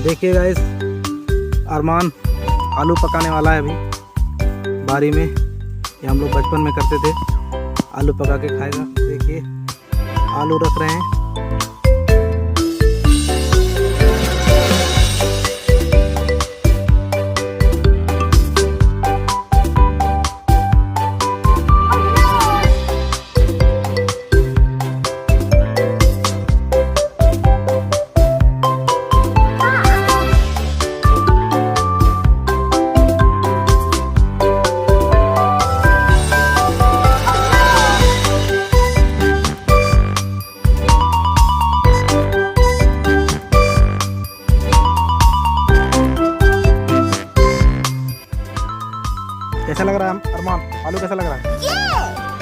देखिए गाइस, अरमान आलू पकाने वाला है अभी बारी में। ये हम लोग बचपन में करते थे, आलू पका के खाएगा। देखिए आलू रख रहे हैं। कैसा लग रहा है अरमान? आलू कैसा लग रहा है?